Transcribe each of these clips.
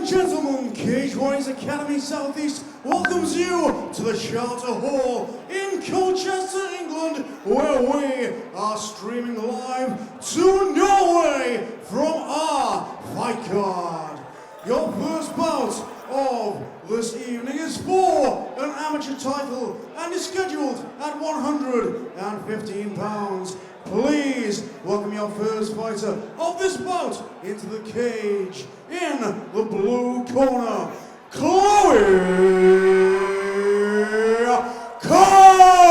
and gentlemen, Cage Warriors Academy Southeast welcomes you to the Charter Hall in Colchester, England, where we are streaming live to Norway from our fight card. Your first bout of this evening is for an amateur title and is scheduled at 115 pounds. Please welcome your first fighter of this bout into the cage in the blue corner, Chloe Cole.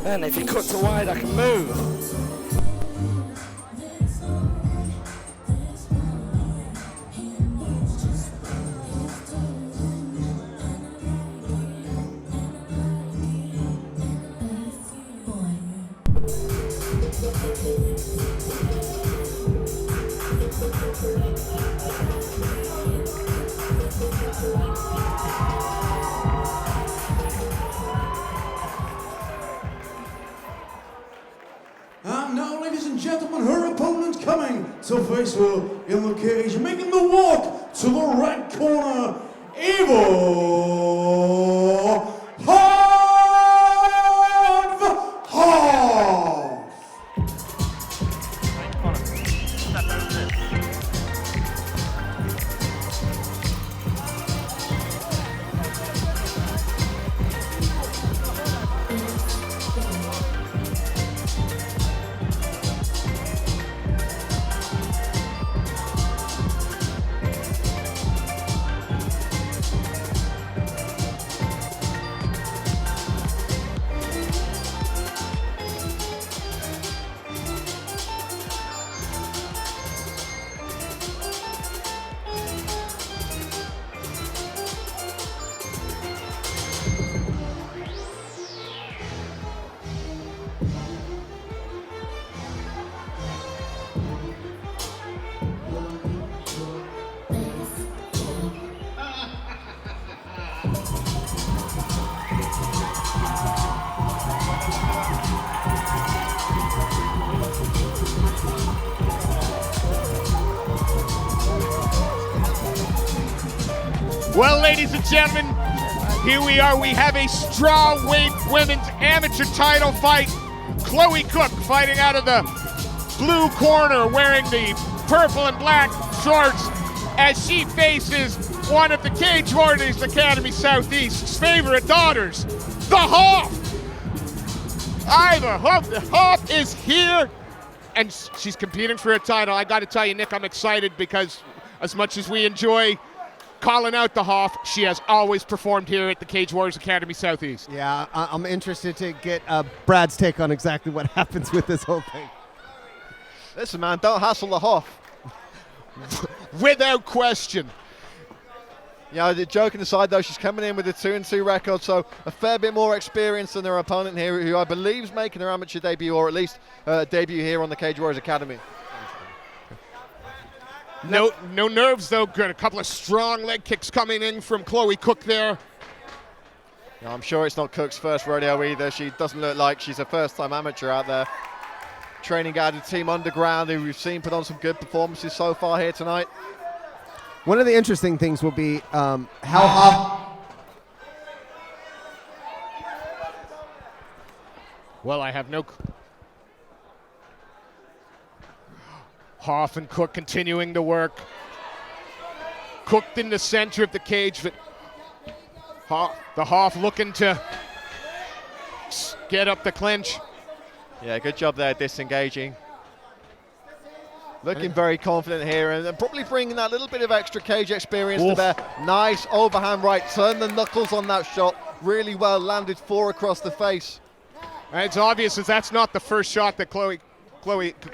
And if he cuts to wide, I can move. And now, ladies and gentlemen, her opponent coming to face her in the cage, making the walk to the red corner, Eivor Hoff. Well, ladies and gentlemen, here we are. We have a strawweight women's amateur title fight. Chloe Cooke fighting out of the blue corner, wearing the purple and black shorts, as she faces one of the Cage Warriors Academy Southeast's favorite daughters, the Hoff. Iver, Hoff is here, and she's competing for a title. I got to tell you, Nick, I'm excited because as much as we enjoy calling out the Hoff, she has always performed here at the Cage Warriors Academy Southeast. Yeah, I'm interested to get Brad's take on exactly what happens with this whole thing. Listen, man, don't hassle the Hoff. Without question. Yeah, joking aside, though, she's coming in with a 2-2 record, so a fair bit more experience than her opponent here, who I believe is making her amateur debut, or at least debut here on the Cage Warriors Academy. No nerves, though. Good. A couple of strong leg kicks coming in from Chloe Cooke there. I'm sure it's not Cooke's first rodeo either. She doesn't look like she's a first-time amateur out there. Training guide of Team Underground, who we've seen put on some good performances so far here tonight. One of the interesting things will be how Well, I have no... Hoff and Cooke continuing to work. Cooke in the center of the cage, but the Hoff looking to get up the clinch. Yeah, good job there disengaging. Looking very confident here, and probably bringing that little bit of extra cage experience to bear. Nice overhand right, turn the knuckles on that shot. Really well landed, 4 across the face. And it's obvious that that's not the first shot that Chloe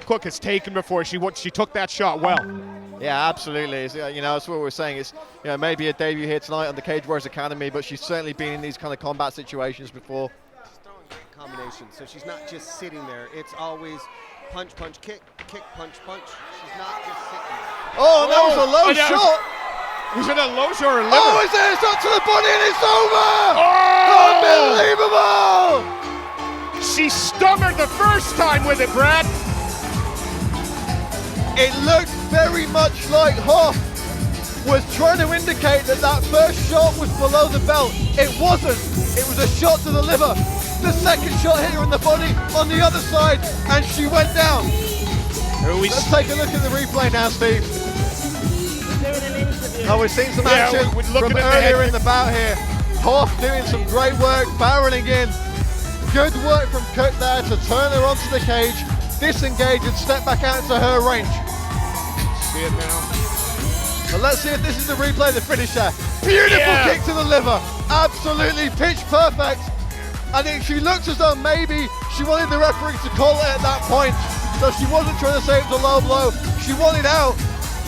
Cooke has taken before. She took that shot well. Yeah, absolutely. It's, you know, that's what we're saying. It's, you know, maybe a debut here tonight on the Cage Warriors Academy, but she's certainly been in these kind of combat situations before. She's throwing great combinations, so she's not just sitting there. It's always punch, punch, kick, kick, punch, punch. She's not just sitting there. Oh, that was a low shot. Was it a low shot or a liver? Oh, it's there. It's up to the body and it's over. Oh! Unbelievable. She stung her the first time with it, Brad. It looked very much like Hoff was trying to indicate that that first shot was below the belt. It wasn't. It was a shot to the liver. The second shot hit her in the body on the other side, and she went down. Let's take a look at the replay now, Steve. Oh, we've seen some action from earlier in the bout here. Hoff doing some great work, barreling in. Good work from Cooke there to turn her onto the cage, disengage and step back out into her range. See it now. But let's see if this is the replay of the finish there. Beautiful kick to the liver. Absolutely pitch perfect. And she looks as though maybe she wanted the referee to call it at that point. So she wasn't trying to say it was a low blow. She wanted out.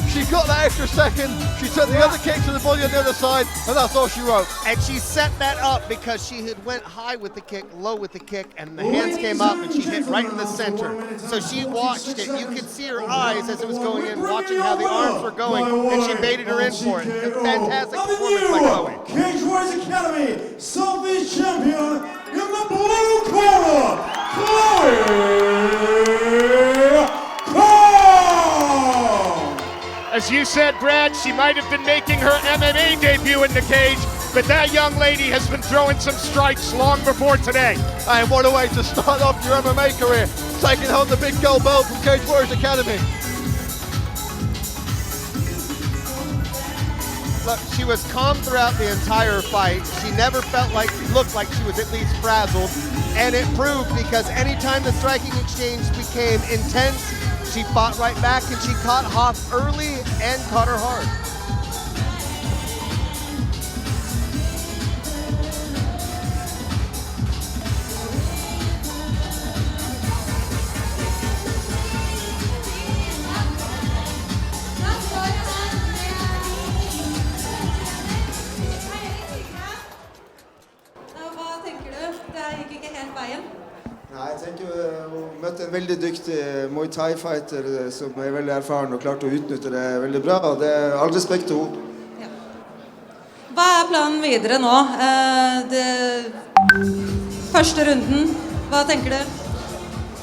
She got that extra second. She took the other kick to the body on the other side, and that's all she wrote. And she set that up because she had went high with the kick, low with the kick, and the hands came up and she hit right in the center. So she watched it. You could see her eyes as it was going in, watching how the arms were going, and she baited her in for it. A fantastic performance by Chloe. Cage Warriors Academy Southeast Champion in the blue corner, Chloe. As you said, Brad, she might have been making her MMA debut in the cage, but that young lady has been throwing some strikes long before today. And what a way to start off your MMA career, taking home the big gold belt from Cage Warriors Academy. Look, she was calm throughout the entire fight. She never looked like she was at least frazzled, and it proved because anytime the striking exchange became intense, she fought right back and she caught Hoff early and caught her hard. Nei, jeg tenker hun møtte en veldig dyktig Muay Thai-fighter som veldig erfaren og klarte å utnytte det veldig bra. Det all respekt til henne. Ja. Hva planen videre nå? Første runden, hva tenker du?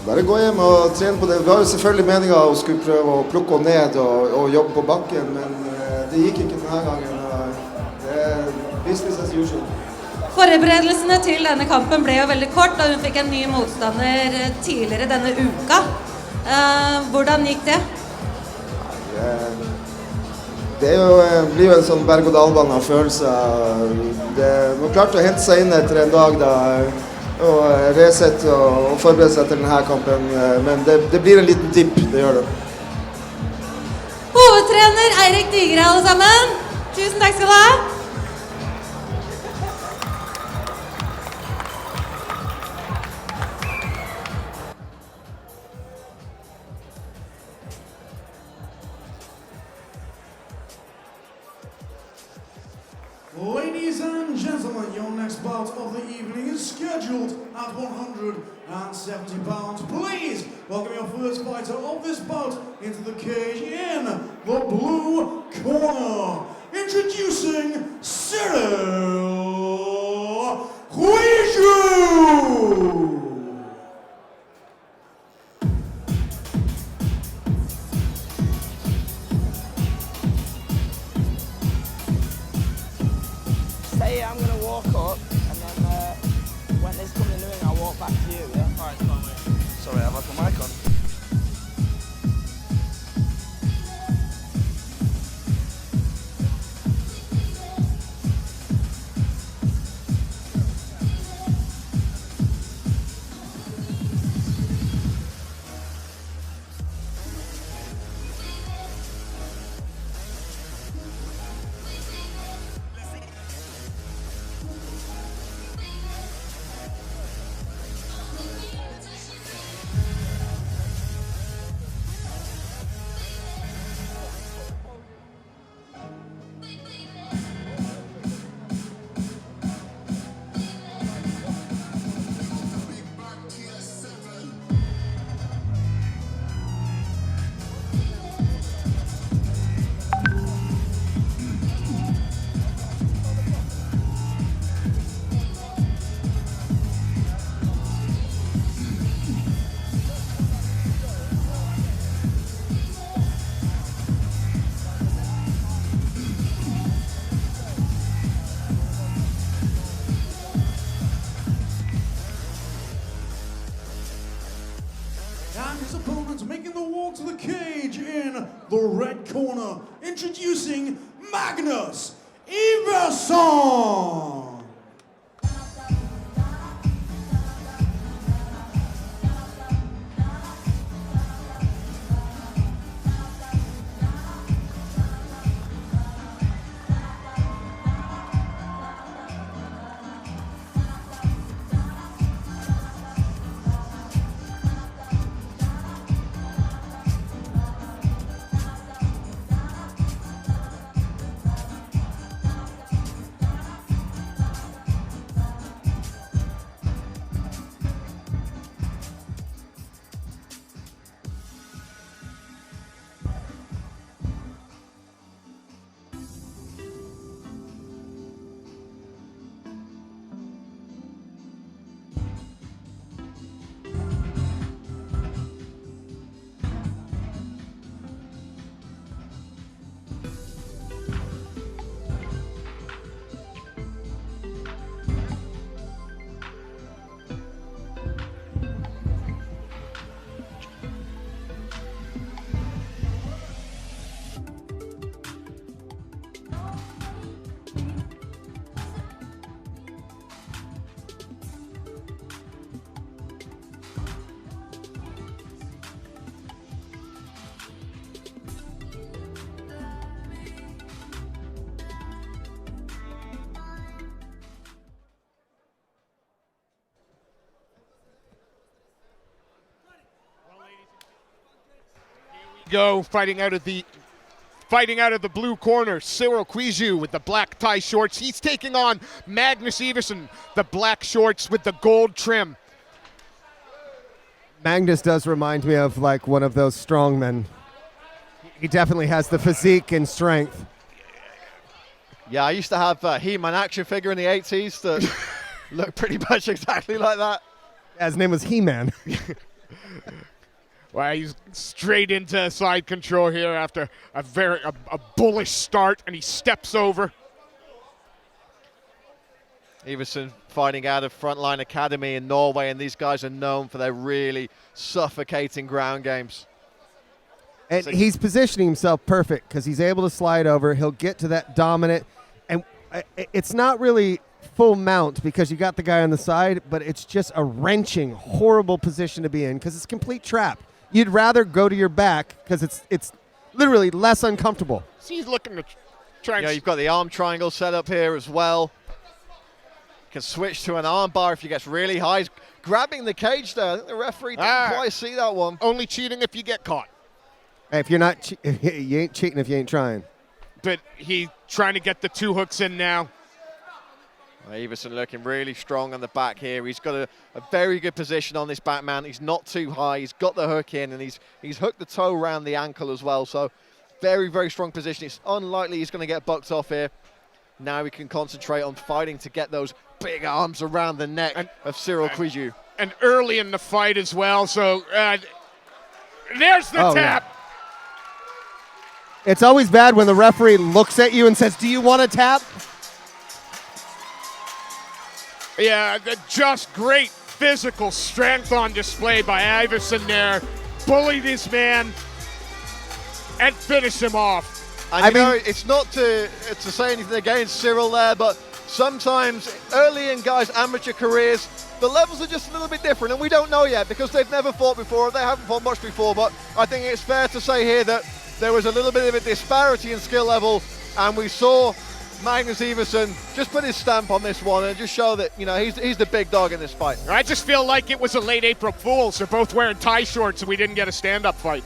Bare gå hjem og trene på det. Vi har jo selvfølgelig meningen at hun skulle prøve å plukke henne ned og jobbe på bakken, men det gikk ikke denne gangen. Det business as usual. Forberedelsene til denne kampen ble jo veldig kort, og hun fikk en ny motstander tidligere denne uka. Hvordan gikk det? Det blir jo en sånn berg-og-dal-bane av følelser. Man klarte å hente seg inn etter en dag da, og resette og forberede seg til denne kampen, men det blir en liten tipp, det gjør det. Hovedtrener Eirik Digre, alle sammen. Tusen takk skal du ha. Ladies and gentlemen, your next bout of the evening is scheduled at 170 pounds. Please welcome your first fighter of this bout into the cage in the blue corner. Introducing Cyril Quijoux. I'm going to walk up, and then when there's coming in the ring, I'll walk back to you, yeah? Alright, fine, mate. Sorry, have I put my mic on? corner, introducing Magnus Iverson. Go fighting out of the blue corner, Cyril Quijoux with the black tie shorts. He's taking on Magnus Iverson, the black shorts with the gold trim. Magnus does remind me of like one of those strongmen. He definitely has the physique and strength. Yeah, I used to have a He-Man action figure in the 80s that looked pretty much exactly like that. Yeah, his name was He-Man. Well, he's straight into side control here after a bullish start, and he steps over. Iverson fighting out of Frontline Academy in Norway, and these guys are known for their really suffocating ground games. And he's positioning himself perfect because he's able to slide over. He'll get to that dominant, and it's not really full mount because you got the guy on the side, but it's just a wrenching, horrible position to be in because it's complete trap. You'd rather go to your back because it's literally less uncomfortable. See, he's looking to try and... You've got the arm triangle set up here as well. You can switch to an arm bar if he gets really high. He's grabbing the cage there. I think the referee didn't quite see that one. Only cheating if you get caught. Hey, if you're not, you ain't cheating if you ain't trying. But he's trying to get the two hooks in now. Iverson looking really strong on the back here. He's got a very good position on this back mount. He's not too high. He's got the hook in, and he's hooked the toe around the ankle as well. So very, very strong position. It's unlikely he's going to get bucked off here. Now he can concentrate on fighting to get those big arms around the neck of Cyril Quijoux. And early in the fight as well. So there's the tap. Yeah. It's always bad when the referee looks at you and says, "Do you want to tap?" Yeah, just great physical strength on display by Iverson there. Bullied his man and finish him off. And I mean, it's not to say anything against Cyril there, but sometimes early in guys' amateur careers, the levels are just a little bit different, and we don't know yet because they've never fought before, they haven't fought much before, but I think it's fair to say here that there was a little bit of a disparity in skill level, and we saw Magnus Iverson just put his stamp on this one and just show that, you know, he's the big dog in this fight. I just feel like it was a late April Fool's. They're both wearing tie shorts and we didn't get a stand-up fight.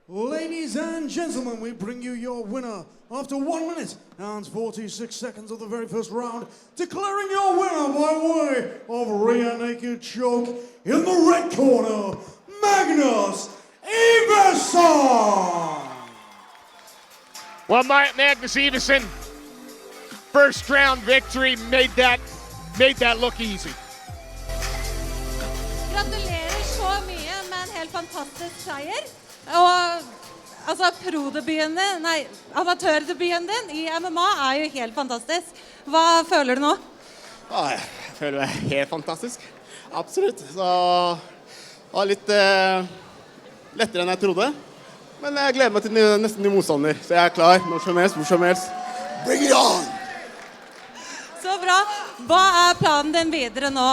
Ladies and gentlemen, we bring you your winner after 1 minute and 46 seconds of the very first round, declaring your winner by way of rear naked choke in the red corner, Magnus Iverson. Well, Magnus Iverson, first round victory, made that look easy. Gratulerer så mye med en helt fantastisk seier. Og altså pro-debuten din, nei, amatørdebuten din i MMA er jo helt fantastisk. Hva føler du nå? Jeg føler det helt fantastisk. Absolutt. Så var litt lettere enn jeg trodde. Men jeg gleder meg til nesten ny motstander, så jeg klar når som helst, hvor som helst. Bring it on! Så bra. Hva planen din videre nå?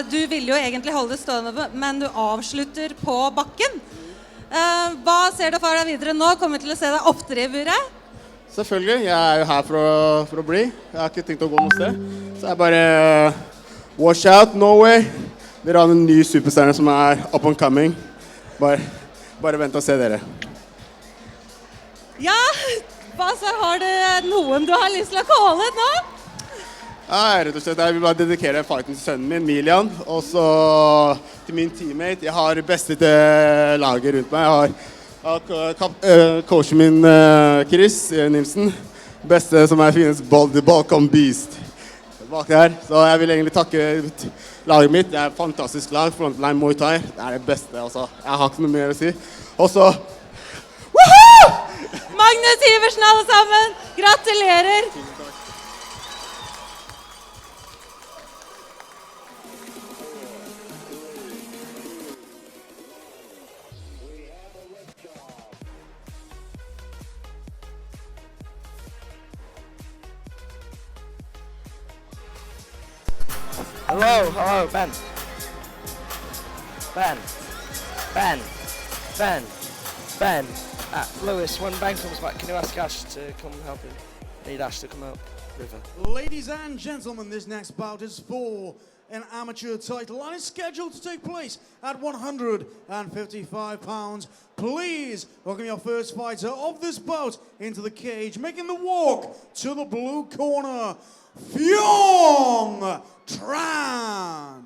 Du vil jo egentlig holde stående, men du avslutter på bakken. Hva ser du for deg videre nå? Kommer du til å se deg oftere i buret? Selvfølgelig, jeg jo her for å bli. Jeg har ikke tenkt å gå noe sted. Så jeg bare watch out, Norway. Dere har en ny superstjerne som up and coming. Bare vent og se dere. Ja, så har du noen du har lyst til å calle nå? Ja, rett og slett, jeg vil bare dedikere fighten til sønnen min, Milian, og så til min teammate. Jeg har beste til laget rundt meg. Jeg har coachen min, Chris Nilsen, beste som finnes, The Balkan Beast, bak der. Så jeg vil egentlig takke laget mitt. Det et fantastisk lag, Frontline Muay Thai. Det det beste, altså. Jeg har ikke noe mer å si. Og så, woohoo! Magnus, Iverson, alle sammen. Gratulerer. Hello, Ben. Lewis, when Ben comes back, can you ask Ash to come help him? Need Ash to come out, River. Ladies and gentlemen, this next bout is for an amateur title and is scheduled to take place at 155 pounds. Please welcome your first fighter of this bout into the cage, making the walk to the blue corner, Phuong Tran.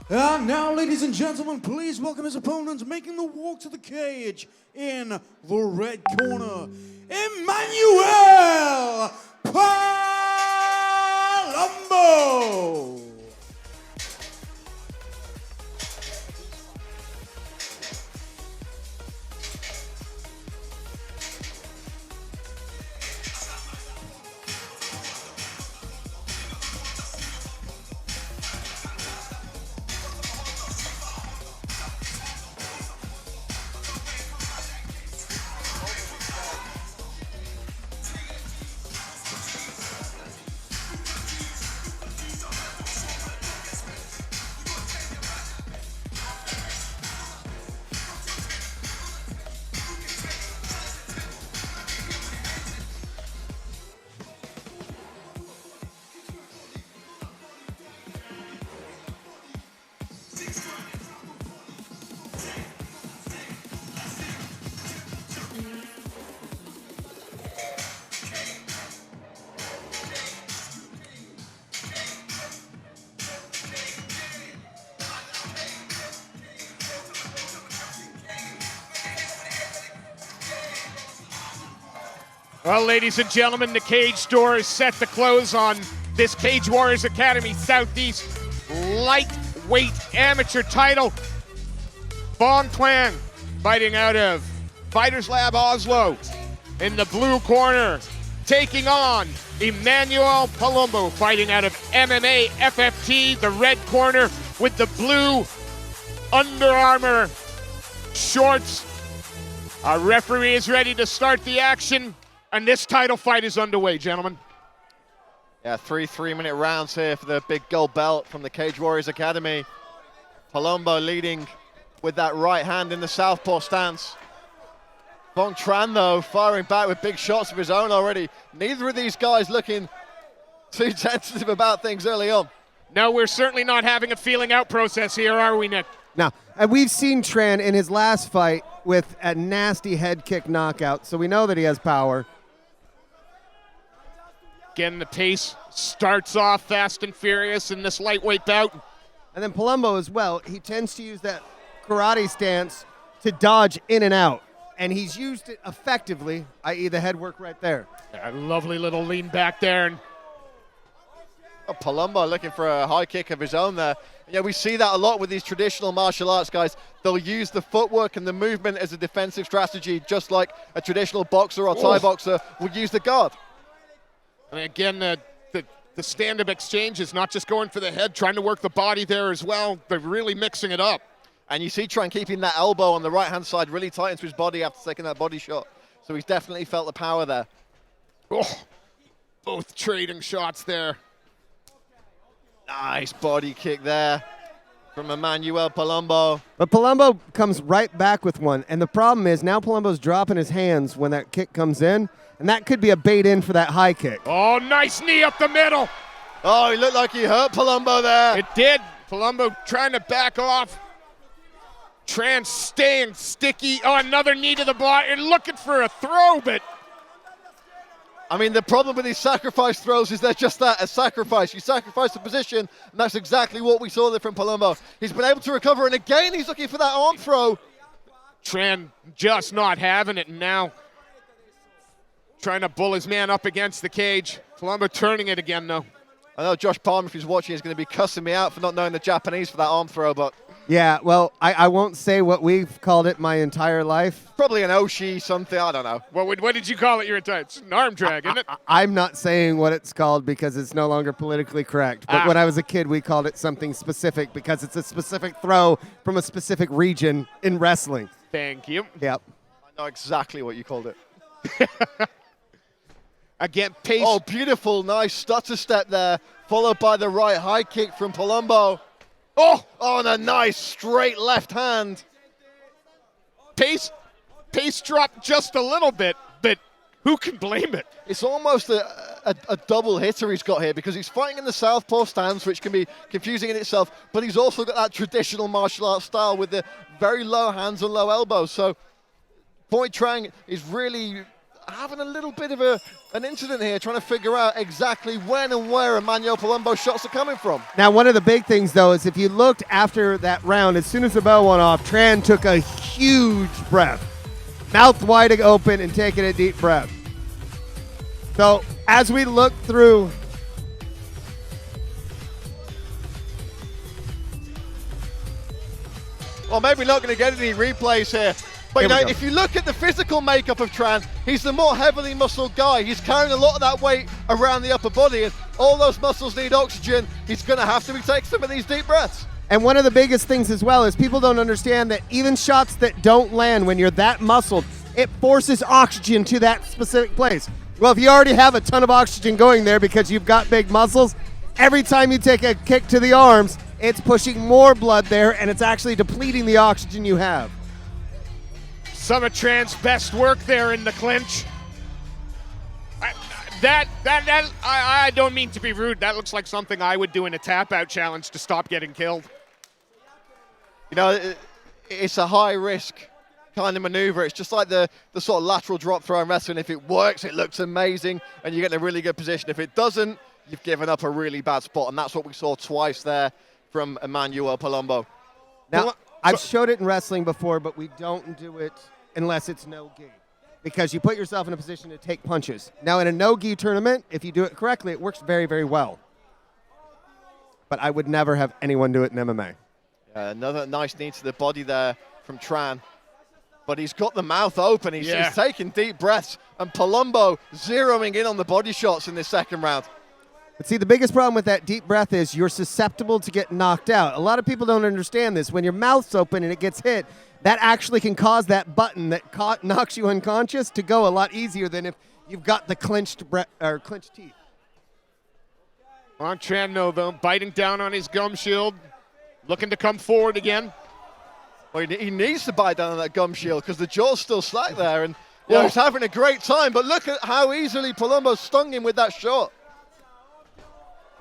And now, ladies and gentlemen, please welcome his opponent making the walk to the cage in the red corner, Emanuele Palumbo. Well, ladies and gentlemen, the cage door is set to close on this Cage Warriors Academy Southeast lightweight amateur title. Phuong Tran fighting out of Fighters Lab Oslo in the blue corner, taking on Emanuele Palumbo fighting out of MMA FFT, the red corner with the blue Under Armour shorts. Our referee is ready to start the action. And this title fight is underway, gentlemen. Yeah, 3 3-minute rounds here for the big gold belt from the Cage Warriors Academy. Palumbo leading with that right hand in the southpaw stance. Phuong Tran, though, firing back with big shots of his own already. Neither of these guys looking too tentative about things early on. No, we're certainly not having a feeling out process here, are we, Nick? Now, we've seen Tran in his last fight with a nasty head kick knockout, so we know that he has power. Again, the pace starts off fast and furious in this lightweight bout. And then Palumbo as well, he tends to use that karate stance to dodge in and out. And he's used it effectively, i.e. the head work right there. A lovely little lean back there. And Palumbo looking for a high kick of his own there. Yeah, we see that a lot with these traditional martial arts guys. They'll use the footwork and the movement as a defensive strategy, just like a traditional boxer or Thai boxer would use the guard. And again, the stand-up exchange is not just going for the head, trying to work the body there as well. They're really mixing it up. And you see Tran keeping that elbow on the right-hand side really tight into his body after taking that body shot. So he's definitely felt the power there. Oh, both trading shots there. Nice body kick there from Emanuele Palumbo. But Palumbo comes right back with one. And the problem is now Palumbo's dropping his hands when that kick comes in. And that could be a bait in for that high kick. Oh, nice knee up the middle. Oh, he looked like he hurt Palumbo there. It did. Palumbo trying to back off. Tran staying sticky. Oh, another knee to the body. And looking for a throw, but... I mean, the problem with these sacrifice throws is they're just that, a sacrifice. You sacrifice the position, and that's exactly what we saw there from Palumbo. He's been able to recover, and again, he's looking for that arm throw. Tran just not having it, and now trying to bull his man up against the cage. Palumbo turning it again, though. I know Josh Palmer, if he's watching, is going to be cussing me out for not knowing the Japanese for that arm throw, but... Yeah, well, I won't say what we've called it my entire life. Probably an Oshi something, I don't know. What did you call it your entire? It's an arm drag, isn't it? I'm not saying what it's called because it's no longer politically correct. But when I was a kid, we called it something specific because it's a specific throw from a specific region in wrestling. Thank you. Yep. I know exactly what you called it. Again, pace. Oh, beautiful, nice stutter step there, followed by the right high kick from Palumbo. Oh, and a nice straight left hand. Pace dropped just a little bit, but who can blame it? It's almost a double hitter he's got here because he's fighting in the southpaw stance, which can be confusing in itself, but he's also got that traditional martial arts style with the very low hands and low elbows. So Phuong Tran is really having a little bit of an incident here, trying to figure out exactly when and where Emanuele Palumbo's shots are coming from. Now, one of the big things, though, is if you looked after that round, as soon as the bell went off, Tran took a huge breath, mouth wide open and taking a deep breath. So as we look through, well, maybe not going to get any replays here. But you know, if you look at the physical makeup of Tran, he's the more heavily muscled guy. He's carrying a lot of that weight around the upper body, and all those muscles need oxygen. He's going to have to be taking some of these deep breaths. and one of the biggest things as well is people don't understand that even shots that don't land when you're that muscled, it forces oxygen to that specific place. Well, if you already have a ton of oxygen going there because you've got big muscles, every time you take a kick to the arms, it's pushing more blood there, and it's actually depleting the oxygen you have. Some of Tran's best work there in the clinch. I don't mean to be rude. That looks like something I would do in a tap-out challenge to stop getting killed. You know, it's a high-risk kind of maneuver. It's just like the sort of lateral drop throw in wrestling. If it works, it looks amazing, and you get in a really good position. If it doesn't, you've given up a really bad spot, and that's what we saw twice there from Emanuele Palumbo. Now, I've showed it in wrestling before, but we don't do it unless it's no-gi, because you put yourself in a position to take punches. Now, in a no-gi tournament, if you do it correctly, it works very, very well. But I would never have anyone do it in MMA. Yeah, another nice knee to the body there from Tran. But he's got the mouth open. He's taking deep breaths. And Palumbo zeroing in on the body shots in this second round. But see, the biggest problem with that deep breath is you're susceptible to get knocked out. A lot of people don't understand this. When your mouth's open and it gets hit, that actually can cause that button that knocks you unconscious to go a lot easier than if you've got the clenched teeth. On Tran, though, biting down on his gum shield, looking to come forward again. Well, he needs to bite down on that gum shield because the jaw's still slack there, and he's having a great time. But look at how easily Palumbo stung him with that shot.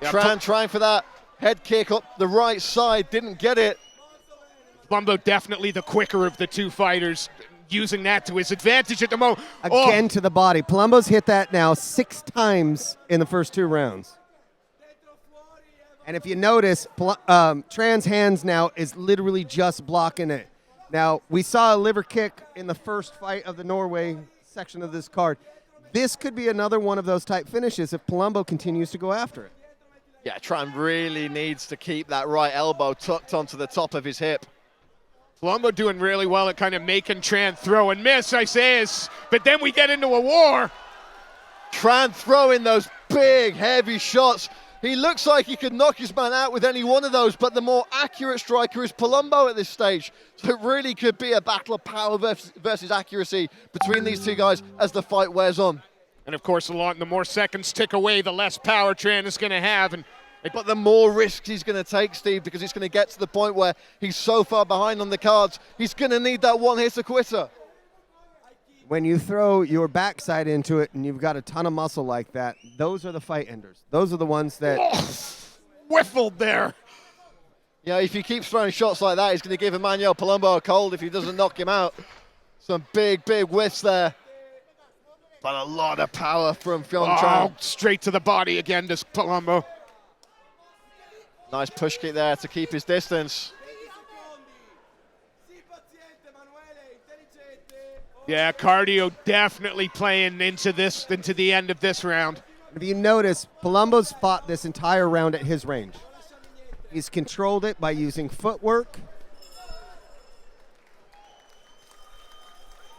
Yeah, Tran trying for that head kick up the right side, didn't get it. Palumbo definitely the quicker of the two fighters, using that to his advantage at the moment. Again to the body. Palumbo's hit that now 6 times in the first 2 rounds. And if you notice, Tran's hands now is literally just blocking it. Now, we saw a liver kick in the first fight of the Norway section of this card. This could be another one of those type finishes if Palumbo continues to go after it. Yeah, Tran really needs to keep that right elbow tucked onto the top of his hip. Palumbo doing really well at kind of making Tran throw and miss, I say, but then we get into a war. Tran throwing those big, heavy shots. He looks like he could knock his man out with any one of those, but the more accurate striker is Palumbo at this stage. So it really could be a battle of power versus accuracy between these two guys as the fight wears on. And of course, the more seconds tick away, the less power Tran is going to have. But the more risks he's going to take, Steve, because it's going to get to the point where he's so far behind on the cards, he's going to need that one-hitter quitter. When you throw your backside into it and you've got a ton of muscle like that, those are the fight enders. Those are the ones that... Whiffled there. Yeah, if he keeps throwing shots like that, he's going to give Emanuele Palumbo a cold if he doesn't knock him out. Some big, big whiffs there. But a lot of power from Phuong Tran. Straight to the body again, this Palumbo. Nice push kick there to keep his distance. Yeah, cardio definitely playing into the end of this round. If you notice, Palumbo's fought this entire round at his range. He's controlled it by using footwork.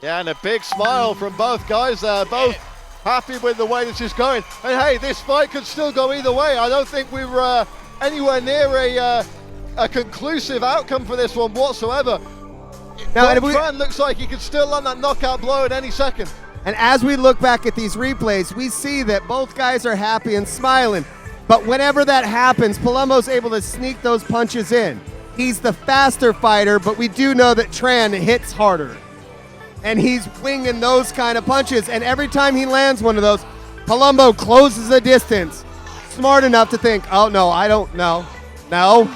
Yeah, and a big smile from both guys there. Both happy with the way this is going. And hey, this fight could still go either way. I don't think we were anywhere near a conclusive outcome for this one whatsoever. Now, Tran looks like he could still land that knockout blow at any second. And as we look back at these replays, we see that both guys are happy and smiling. But whenever that happens, Palumbo's able to sneak those punches in. He's the faster fighter, but we do know that Tran hits harder. And he's winging those kind of punches. And every time he lands one of those, Palumbo closes the distance. Smart enough to think, oh, no, I don't know. No.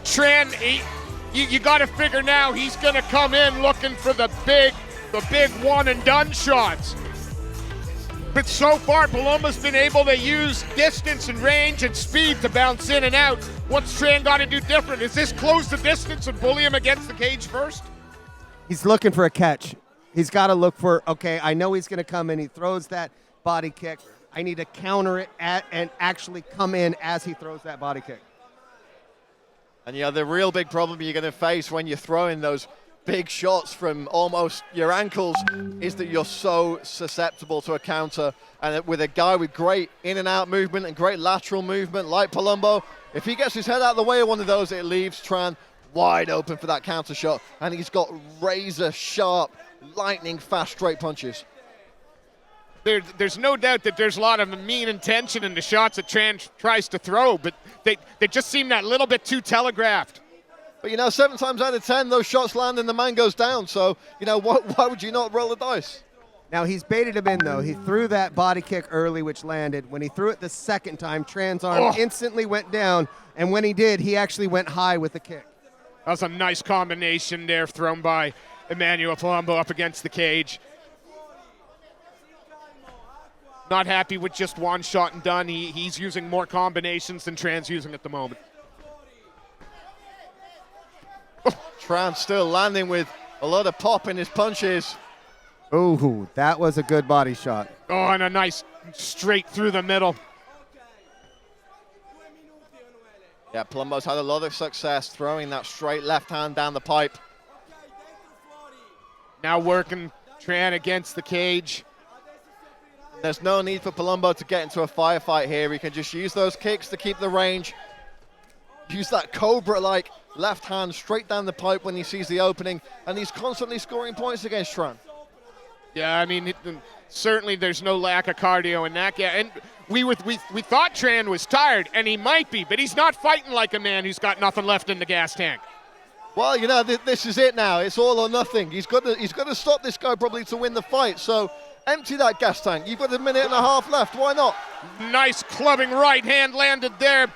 Tran, you got to figure now he's going to come in looking for the big one and done shots. But so far, Palumbo's been able to use distance and range and speed to bounce in and out. What's Tran got to do different? Is this close the distance and bully him against the cage first? He's looking for a catch. He's got to look for, okay, I know he's going to come in. He throws that body kick. I need to counter it and actually come in as he throws that body kick. And yeah, the real big problem you're going to face when you're throwing those big shots from almost your ankles is that you're so susceptible to a counter. And with a guy with great in and out movement and great lateral movement like Palumbo, if he gets his head out of the way of one of those, it leaves Tran wide open for that counter shot. And he's got razor sharp, lightning fast straight punches. There's no doubt that there's a lot of mean intention in the shots that Tran tries to throw, but they just seem that little bit too telegraphed. But, 7 times out of 10, those shots land and the man goes down. So, why would you not roll the dice? Now, he's baited him in, though. He threw that body kick early, which landed. When he threw it the second time, Tran's arm instantly went down. And when he did, he actually went high with the kick. That was a nice combination there thrown by Emanuele Palumbo up against the cage. Not happy with just one shot and done. He's using more combinations than Tran's using at the moment. Tran still landing with a lot of pop in his punches. Ooh, that was a good body shot. Oh, and a nice straight through the middle. Yeah, Palumbo's had a lot of success throwing that straight left hand down the pipe. Now working Tran against the cage. There's no need for Palumbo to get into a firefight here. He can just use those kicks to keep the range. Use that Cobra-like left hand straight down the pipe when he sees the opening. And he's constantly scoring points against Tran. Yeah, I mean, Certainly there's no lack of cardio in that guy. And we thought Tran was tired, and he might be, but he's not fighting like a man who's got nothing left in the gas tank. Well, you know, this is it now. It's all or nothing. He's got to stop this guy probably to win the fight. So empty that gas tank. You've got a minute and a half left. Why not? Nice clubbing right hand landed there.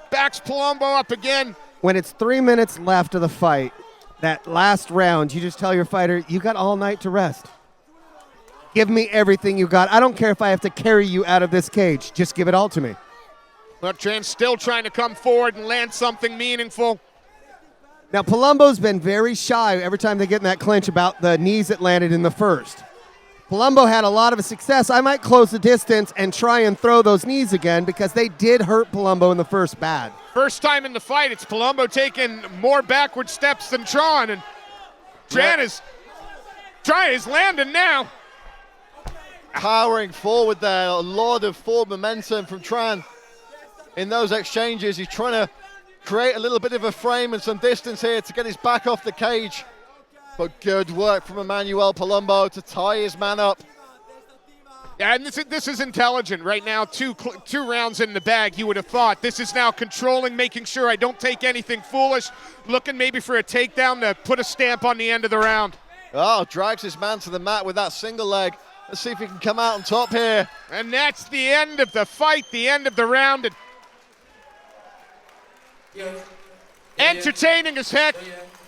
Backs Palumbo up again. When it's 3 minutes left of the fight, that last round, you just tell your fighter, you got all night to rest. Give me everything you got. I don't care if I have to carry you out of this cage. Just give it all to me. But Tran's still trying to come forward and land something meaningful. Now, Palumbo's been very shy every time they get in that clinch about the knees that landed in the first. Palumbo had a lot of success. I might close the distance and try and throw those knees again because they did hurt Palumbo in the first bad. First time in the fight, it's Palumbo taking more backward steps than Tran, and Tran is landing now. Powering forward there, a lot of forward momentum from Tran in those exchanges. He's trying to create a little bit of a frame and some distance here to get his back off the cage. But good work from Emanuele Palumbo to tie his man up. Yeah, and this is intelligent right now. Two rounds in the bag, you would have thought. This is now controlling, making sure I don't take anything foolish, looking maybe for a takedown to put a stamp on the end of the round. Oh, drags his man to the mat with that single leg. Let's see if he can come out on top here. And that's the end of the fight, the end of the round. Entertaining as heck,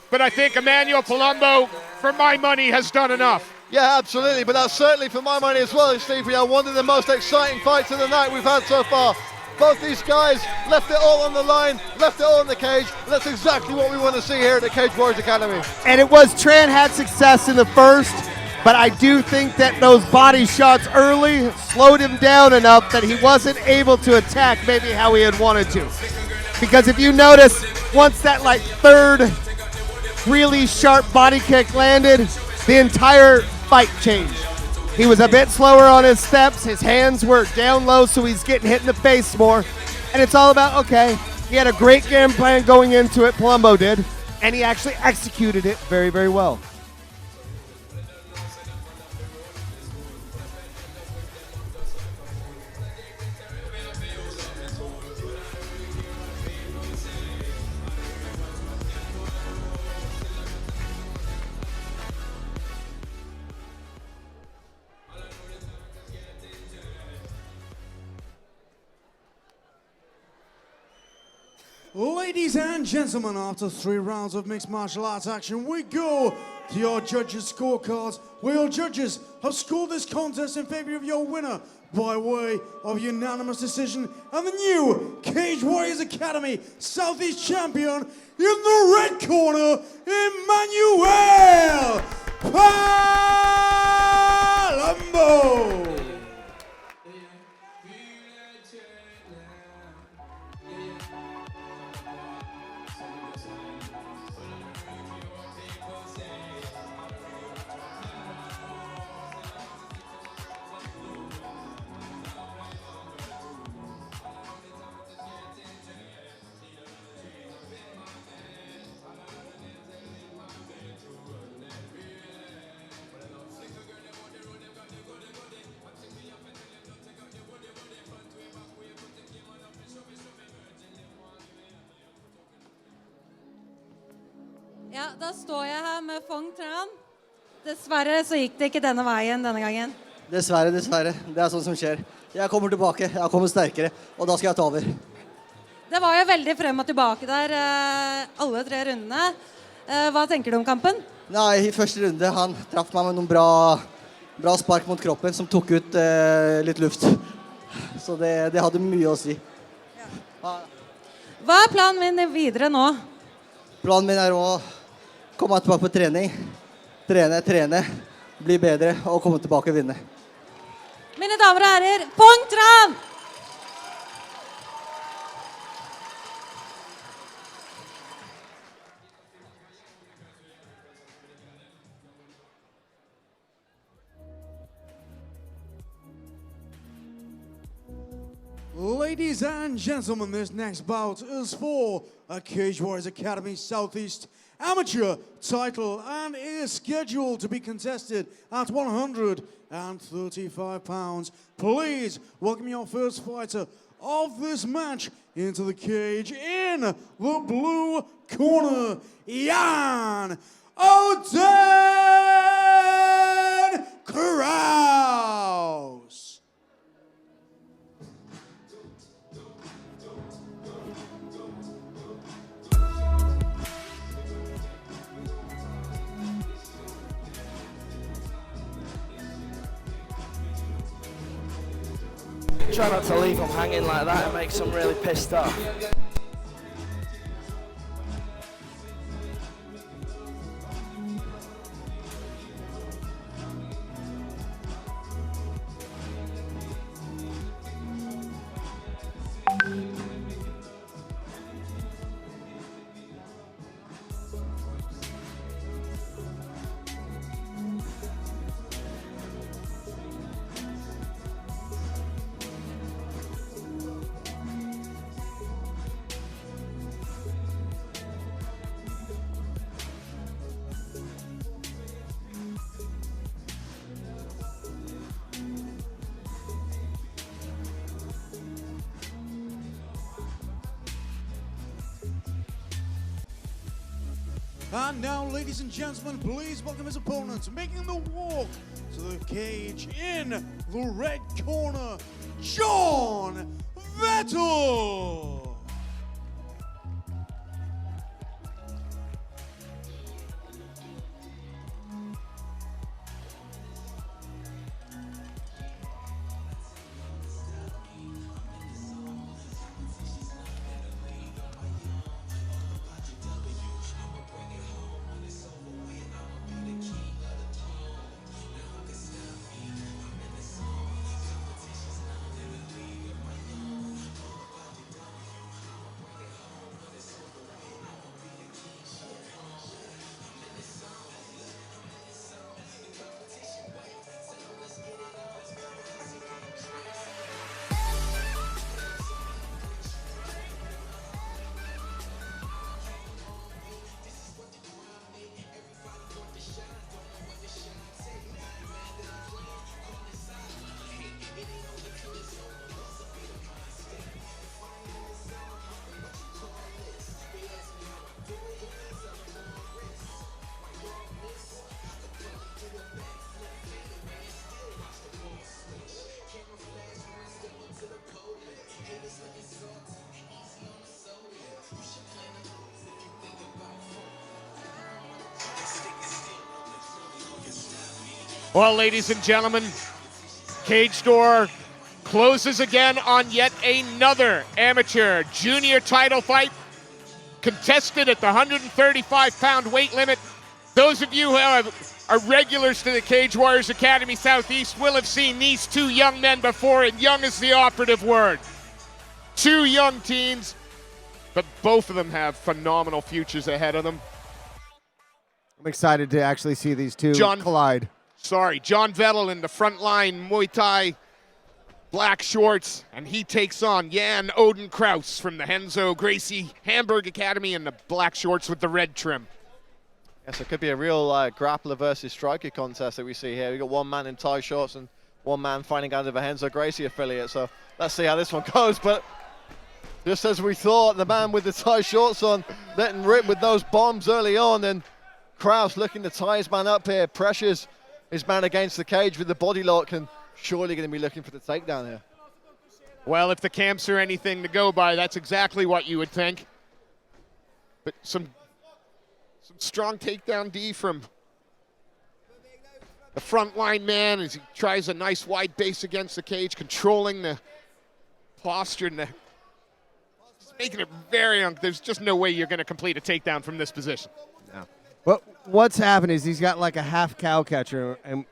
but I think Emanuele Palumbo, for my money, has done enough. Yeah, absolutely, but that's certainly for my money as well, Steve. One of the most exciting fights of the night we've had so far. Both these guys left it all on the line, left it all in the cage, and that's exactly what we want to see here at the Cage Warriors Academy. And it was Tran had success in the first, but I do think that those body shots early slowed him down enough that he wasn't able to attack maybe how he had wanted to. Because if you notice, once that third really sharp body kick landed, the entire fight changed. He was a bit slower on his steps, his hands were down low, so he's getting hit in the face more. And it's all about, okay, he had a great game plan going into it, Palumbo did, and he actually executed it very, very well. Ladies and gentlemen, after 3 rounds of mixed martial arts action, we go to your judges' scorecards, where your judges have scored this contest in favor of your winner by way of unanimous decision, and the new Cage Warriors Academy Southeast Champion in the red corner, Emanuele Palumbo. Ja, da står jeg her med Phuong Tran. Dessverre så gikk det ikke denne veien denne gangen. Dessverre. Det er sånt som skjer. Jeg kommer tilbake, jeg kommer sterkere, og da skal jeg ta over. Det var jo veldig frem og tilbake der, alle 3 rundene. Hva tenker du om kampen? Nei, i første runde, han traff meg med noen bra spark mot kroppen, som tok ut litt luft. Så det hadde mye å si. Hva er planen min videre nå? Planen min er å komme tilbake på trening, trene, bli bedre og komme tilbake og vinne. Mine damer og herrer, Phuong Tran! Ladies and gentlemen, this next bout is for a Cage Warriors Academy Southeast amateur title and is scheduled to be contested at 135 pounds. Please welcome your first fighter of this match into the cage in the blue corner, Jan Krause. Try not to leave them hanging like that, it makes them really pissed off. And now, ladies and gentlemen, please welcome his opponent, making the walk to the cage in the red corner, Jon Vetle. Well, ladies and gentlemen, cage door closes again on yet another amateur junior title fight contested at the 135-pound weight limit. Those of you who are regulars to the Cage Warriors Academy Southeast will have seen these two young men before, and young is the operative word. Two young teens, but both of them have phenomenal futures ahead of them. I'm excited to actually see these two collide. Jon Vetle in the front line, Muay Thai, black shorts, and he takes on Jan Krause from the Henzo Gracie Hamburg Academy in the black shorts with the red trim. Yes, it could be a real grappler versus striker contest that we see here. We got one man in tie shorts and one man fighting out of a Henzo Gracie affiliate. So let's see how this one goes. But just as we thought, the man with the tie shorts on letting rip with those bombs early on, and Krause looking to tie his man up here, pressures his man against the cage with the body lock, and surely going to be looking for the takedown here. Well, if the camps are anything to go by, that's exactly what you would think. But some strong takedown D from the front line man as he tries a nice wide base against the cage, controlling the posture and making it very there's just no way you're going to complete a takedown from this position. No. Well, what's happened is he's got like a half cow catcher, and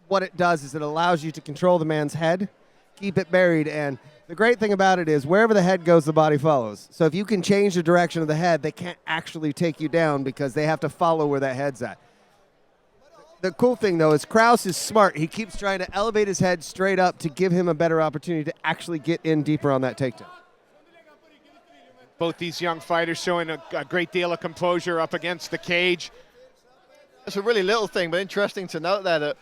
what it does is it allows you to control the man's head, keep it buried, and the great thing about it is wherever the head goes, the body follows. So if you can change the direction of the head, they can't actually take you down because they have to follow where that head's at. The cool thing, though, is Krause is smart. He keeps trying to elevate his head straight up to give him a better opportunity to actually get in deeper on that takedown. Both these young fighters showing a great deal of composure up against the cage. It's a really little thing, but interesting to note there that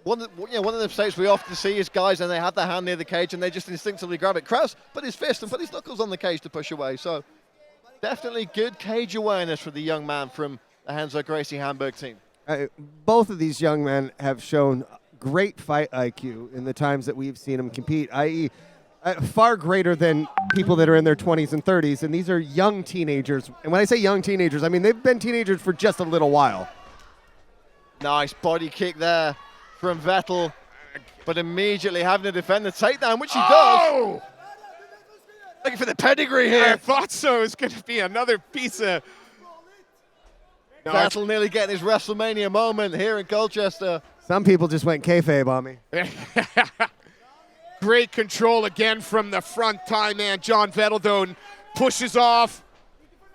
one of the mistakes we often see is guys, and they have their hand near the cage and they just instinctively grab it. Krause put his fist and put his knuckles on the cage to push away. So definitely good cage awareness for the young man from the Renzo Gracie Hamburg team. Both of these young men have shown great fight IQ in the times that we've seen them compete, i.e., far greater than people that are in their 20s and 30s, and these are young teenagers. And when I say young teenagers, I mean they've been teenagers for just a little while. Nice body kick there from Vetle, but immediately having to defend the takedown, which he does. Looking for the pedigree here. I thought so. It's going to be another piece of... No, Vetle nearly getting his WrestleMania moment here in Colchester. Some people just went kayfabe on me. Great control again from the front tie man. Jon Vetle, though, pushes off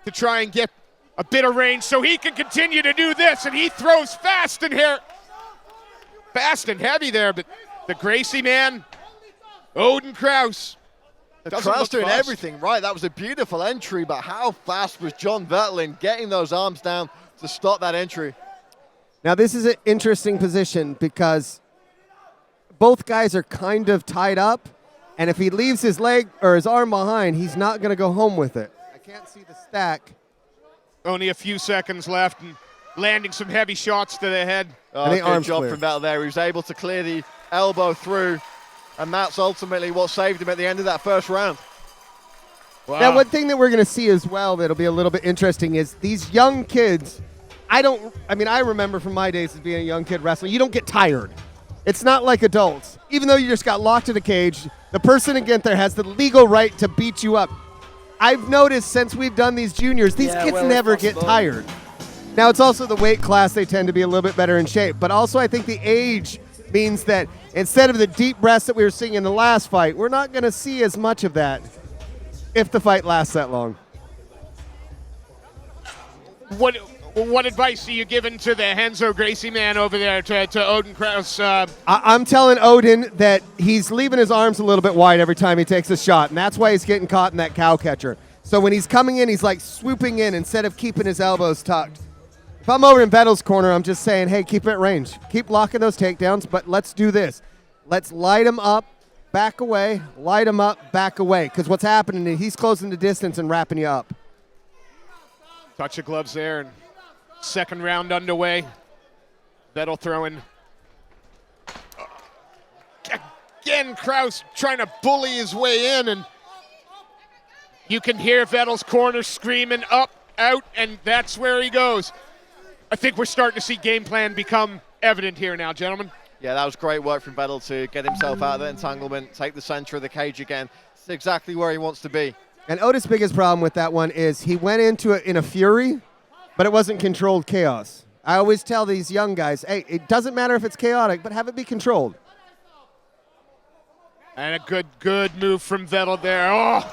to try and get a bit of range so he can continue to do this, and he throws fast and heavy there, but the Gracie man, Odin Krause. Krause doing everything right. That was a beautiful entry, but how fast was Jon Vetle in getting those arms down to stop that entry? Now, this is an interesting position because both guys are kind of tied up, and if he leaves his leg or his arm behind, he's not going to go home with it. I can't see the stack. Only a few seconds left, and landing some heavy shots to the head. Oh, good job from Vetle there. He was able to clear the elbow through, and that's ultimately what saved him at the end of that first round. Wow. Now, one thing that we're going to see as well that'll be a little bit interesting is these young kids. I remember from my days as being a young kid wrestling, you don't get tired. It's not like adults. Even though you just got locked in a cage, the person against there has the legal right to beat you up. I've noticed since we've done these juniors, these kids never get tired. Now, it's also the weight class. They tend to be a little bit better in shape. But also, I think the age means that instead of the deep breaths that we were seeing in the last fight, we're not going to see as much of that if the fight lasts that long. What advice are you giving to the Renzo Gracie man over there, to Odin Krause? I'm telling Odin that he's leaving his arms a little bit wide every time he takes a shot, and that's why he's getting caught in that cow catcher. So when he's coming in, he's like swooping in instead of keeping his elbows tucked. If I'm over in Vettel's corner, I'm just saying, hey, keep it at range. Keep locking those takedowns, but let's do this. Let's light him up, back away, light him up, back away, because what's happening is he's closing the distance and wrapping you up. Touch of gloves there, and second round underway. Vetle throwing. Again, Krause trying to bully his way in, and you can hear Vettel's corner screaming up, out, and that's where he goes. I think we're starting to see game plan become evident here now, gentlemen. Yeah, that was great work from Vetle to get himself out of the entanglement, take the center of the cage again. It's exactly where he wants to be. And Otis' biggest problem with that one is he went into it in a fury, but it wasn't controlled chaos. I always tell these young guys, hey, it doesn't matter if it's chaotic, but have it be controlled. And a good move from Vetle there. Oh,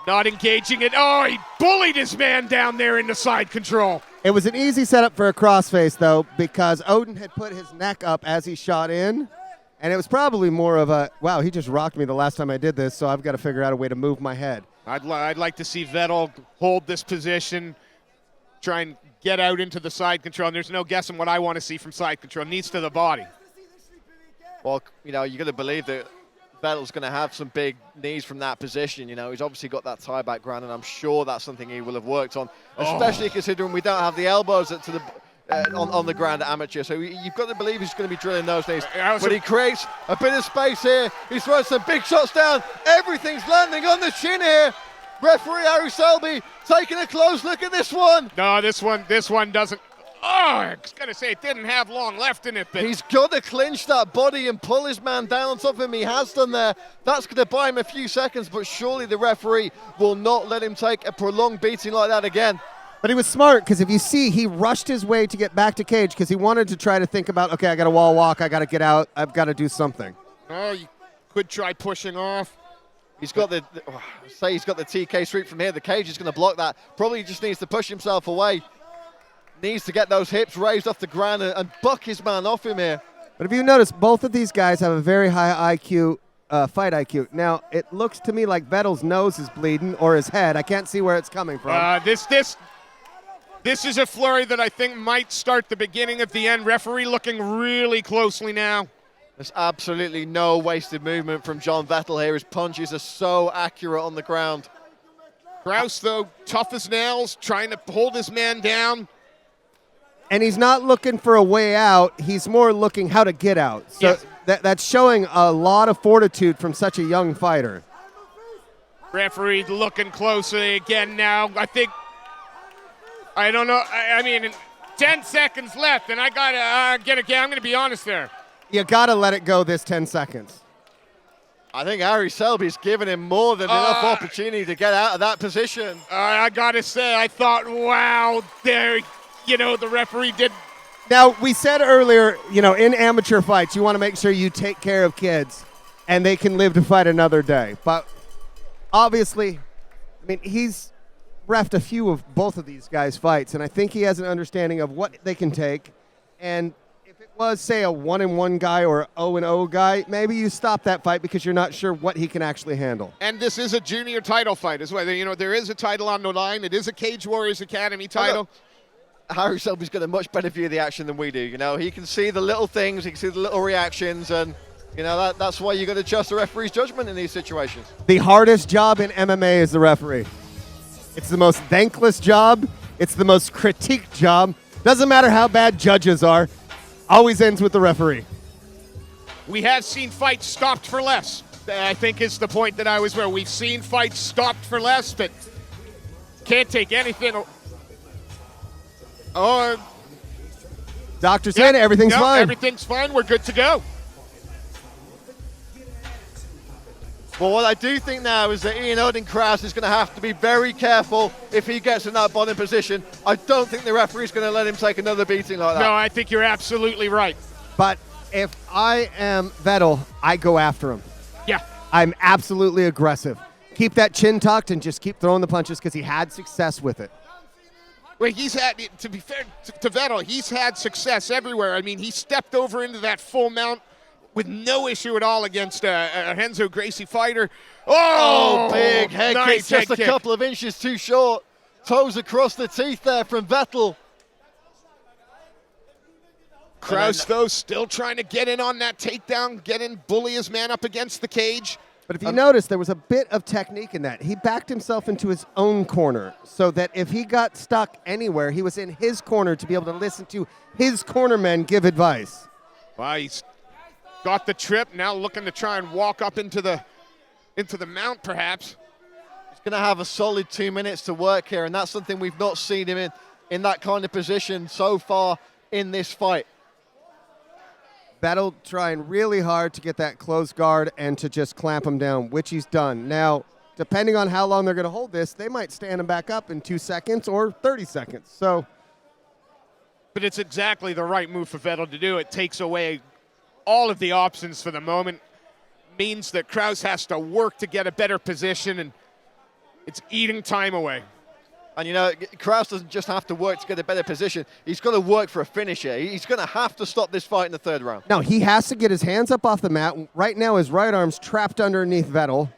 not engaging it. Oh, he bullied his man down there into side control. It was an easy setup for a crossface, though, because Odin had put his neck up as he shot in, and it was probably more of a, wow, he just rocked me the last time I did this, so I've got to figure out a way to move my head. I'd like to see Vetle hold this position, try and get out into the side control, and there's no guessing what I want to see from side control. Knees to the body. Well, you know, you're going to believe that Vettle's going to have some big knees from that position. You know, he's obviously got that Thai background, and I'm sure that's something he will have worked on, especially considering we don't have the elbows to the on the ground at amateur. So you've got to believe he's going to be drilling those knees. But he creates a bit of space here. He's throwing some big shots down. Everything's landing on the chin here. Referee Harry Selby taking a close look at this one. No, this one doesn't. Oh, I was going to say it didn't have long left in it. But he's got to clinch that body and pull his man down on top of him. He has done there. That's going to buy him a few seconds, but surely the referee will not let him take a prolonged beating like that again. But he was smart, because if you see, he rushed his way to get back to cage because he wanted to try to think about, okay, I got to wall walk, I got to get out, I've got to do something. Oh, you could try pushing off. He's got he's got the TK sweep from here. The cage is going to block that. Probably just needs to push himself away. Needs to get those hips raised off the ground and buck his man off him here. But if you notice, both of these guys have a very high IQ fight IQ. Now, it looks to me like Vettel's nose is bleeding, or his head. I can't see where it's coming from. This is a flurry that I think might start the beginning of the end. Referee looking really closely now. There's absolutely no wasted movement from Jon Vetle here. His punches are so accurate on the ground. Krause, though, tough as nails, trying to hold his man down. And he's not looking for a way out. He's more looking how to get out. So yes. that's showing a lot of fortitude from such a young fighter. Referee looking closely again now. I don't know. I mean, 10 seconds left, and I got to get again. I'm going to be honest there. You got to let it go this 10 seconds. I think Harry Selby's given him more than enough opportunity to get out of that position. I got to say, I thought, wow, there, the referee did. Now, we said earlier, in amateur fights, you want to make sure you take care of kids and they can live to fight another day. But obviously, he's reffed a few of both of these guys' fights, and I think he has an understanding of what they can take. And if it was, say, a 1-1 guy or an 0-0 guy, maybe you stop that fight because you're not sure what he can actually handle. And this is a junior title fight as well. There is a title on the line. It is a Cage Warriors Academy title. Harry Selby's got a much better view of the action than we do. He can see the little things, he can see the little reactions, and that's why you got to trust the referee's judgment in these situations. The hardest job in MMA is the referee. It's the most thankless job. It's the most critiqued job. Doesn't matter how bad judges are. Always ends with the referee. We have seen fights stopped for less. I think is the point that I was where. We've seen fights stopped for less, but can't take anything. Doctor said everything's fine. Everything's fine. We're good to go. Well, what I do think now is that Ian Odin Krause is going to have to be very careful if he gets in that bottom position. I don't think the referee's going to let him take another beating like that. No, I think you're absolutely right. But if I am Vettel, I go after him. Yeah. I'm absolutely aggressive. Keep that chin tucked and just keep throwing the punches because he had success with it. Well, to be fair to Vettel, he's had success everywhere. He stepped over into that full mount with no issue at all against a Renzo Gracie fighter. Oh, big head nice kick, just head a kick. couple of inches too short. Toes across the teeth there from Vettel. Krause, though, still trying to get in on that takedown, bully his man up against the cage. But if you notice, there was a bit of technique in that. He backed himself into his own corner so that if he got stuck anywhere, he was in his corner to be able to listen to his cornermen give advice. Wow, he's got the trip, now looking to try and walk up into the mount, perhaps. He's going to have a solid 2 minutes to work here, and that's something we've not seen him in that kind of position so far in this fight. Vettel trying really hard to get that close guard and to just clamp him down, which he's done. Now, depending on how long they're going to hold this, they might stand him back up in 2 seconds or 30 seconds. But it's exactly the right move for Vettel to do. It takes away all of the options for the moment. Means that Krause has to work to get a better position, and it's eating time away. And Krause doesn't just have to work to get a better position. He's got to work for a finish here. He's going to have to stop this fight in the third round. No, he has to get his hands up off the mat. Right now, his right arm's trapped underneath Vettel.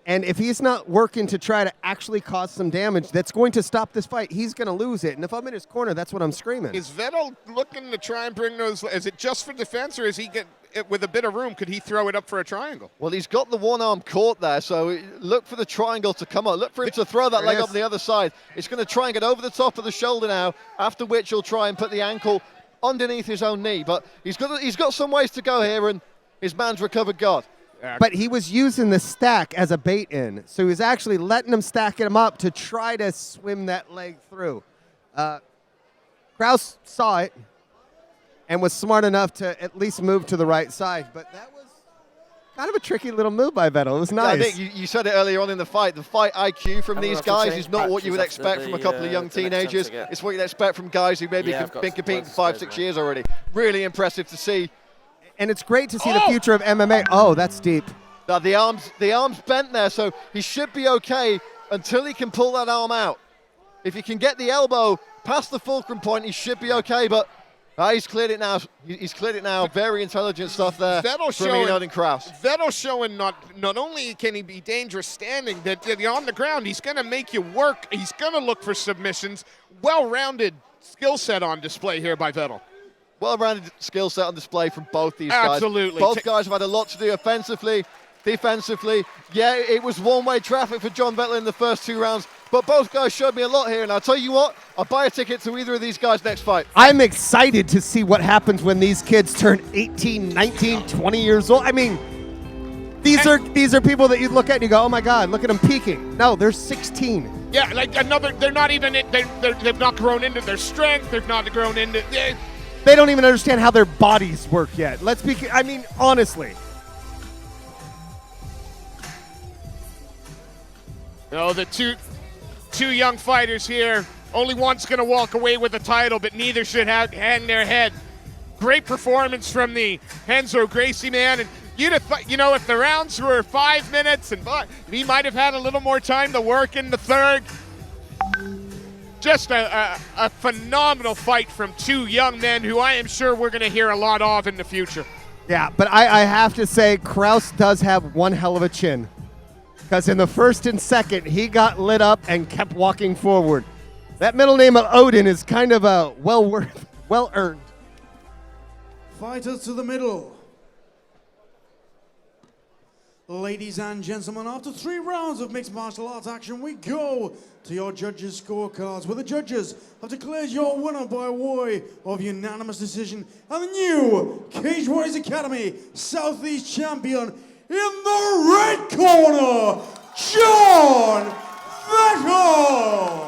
And if he's not working to try to actually cause some damage that's going to stop this fight, he's going to lose it. And if I'm in his corner, that's what I'm screaming. Is Vettel looking to try and bring those? Is it just for defense, or is he with a bit of room? Could he throw it up for a triangle? Well, he's got the one arm caught there, so look for the triangle to come up. Look for him to throw that leg up the other side. It's going to try and get over the top of the shoulder now, after which he'll try and put the ankle underneath his own knee. But he's got some ways to go here, and his man's recovered guard. But he was using the stack as a bait in, so he was actually letting him stack him up to try to swim that leg through. Krause saw it and was smart enough to at least move to the right side, but that was kind of a tricky little move by Vettel. It was nice. Yeah, I think you said it earlier on in the fight. The fight IQ from these guys is not what you would expect from a couple of young teenagers. It's what you'd expect from guys who maybe have been competing for 5-6 years already. Really impressive to see. And it's great to see the future of MMA. Oh, that's deep. Now the arm's bent there, so he should be okay until he can pull that arm out. If he can get the elbow past the fulcrum point, he should be okay, but He's cleared it now. He's cleared it now. Very intelligent stuff there from Enoch and Krause. Vettel's showing not only can he be dangerous standing, that on the ground he's going to make you work. He's going to look for submissions. Well-rounded skill set on display here by Vetle. Well-rounded skill set on display from both these guys. Absolutely. Both guys have had a lot to do offensively, defensively. Yeah, it was one-way traffic for Jon Vetle in the first 2 rounds, but both guys showed me a lot here, and I'll tell you what, I'll buy a ticket to either of these guys' next fight. I'm excited to see what happens when these kids turn 18, 19, 20 years old. I mean, these are people that you look at and you go, oh my God, look at them peaking. No, they're 16. Yeah, like they're not even, they've not grown into their strength, they've not grown into, They don't even understand how their bodies work yet. I mean, honestly. No, the two young fighters here. Only one's going to walk away with the title, but neither should hang their head. Great performance from the Renzo Gracie man. And if the rounds were 5 minutes, and he might have had a little more time to work in the third. Just a phenomenal fight from 2 young men who I am sure we're going to hear a lot of in the future. Yeah, but I have to say, Krause does have one hell of a chin. Because in the first and second, he got lit up and kept walking forward. That middle name of Odin is kind of well earned. Fighters to the middle. Ladies and gentlemen, after 3 rounds of mixed martial arts action, we go to your judges' scorecards, where the judges have declared your winner by way of unanimous decision, and the new Cage Warriors Academy Southeast champion in the red corner, Jon Vetle.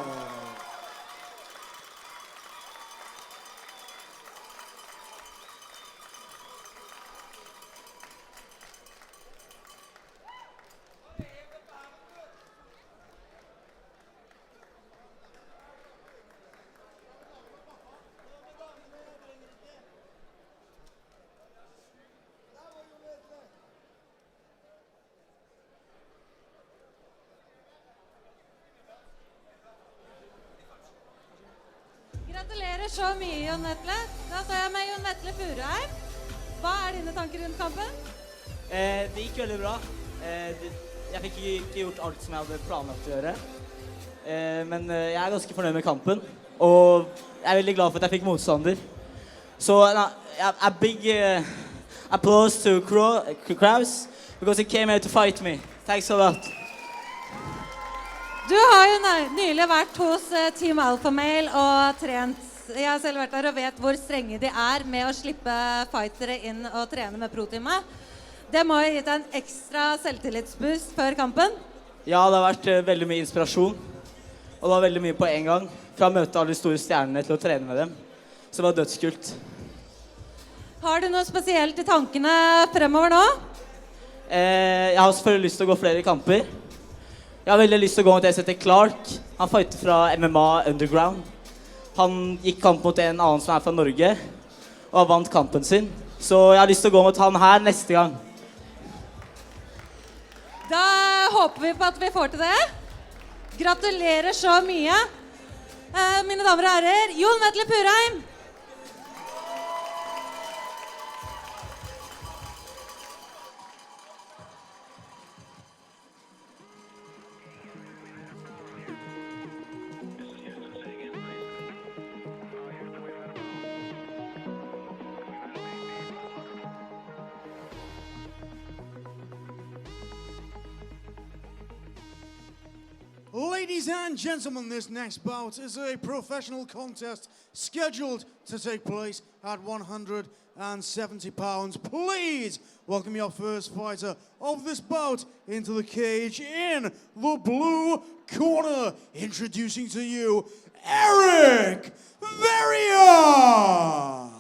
Gratulerer så mye, Jon Vetle. Da står jeg med Jon Vetle Furheim. Hva dine tanker rundt kampen? Det gikk veldig bra. Jeg fikk ikke gjort alt som jeg hadde planlagt å gjøre. Men jeg ganske fornøyd med kampen. Og jeg veldig glad for at jeg fikk motstander. So a big applause to Krause because he came here to fight me. Thanks a lot. Du har jo nylig vært hos Team Alpha Male og trent. Jeg har selv vært der og vet hvor strenge de med å slippe fightere inn og trene med pro-teamet. Det må ha gitt en ekstra selvtillitsboost før kampen. Ja, det har vært veldig mye inspirasjon. Og det var veldig mye på en gang. Fra å møte alle de store stjernene til å trene med dem. Så det var dødskult. Har du noe spesielt i tankene fremover nå? Jeg har selvfølgelig lyst til å gå flere kamper. Jeg har veldig lyst til å gå mot Essex Clark. Han fighter fra MMA Underground. Han gikk kamp mot en annen som fra Norge, og har vant kampen sin. Så jeg har lyst til å gå mot han her neste gang. Da håper vi på at vi får til det. Gratulerer så mye. Mine damer og herrer, Jon Vetle Furheim. Ladies and gentlemen, this next bout is a professional contest scheduled to take place at 170 pounds. Please welcome your first fighter of this bout into the cage in the blue corner. Introducing to you, Eric Veyrier.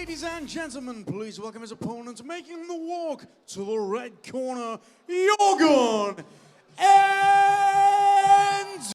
Ladies and gentlemen, please welcome his opponent, making the walk to the red corner, Jorgen Indsetviken.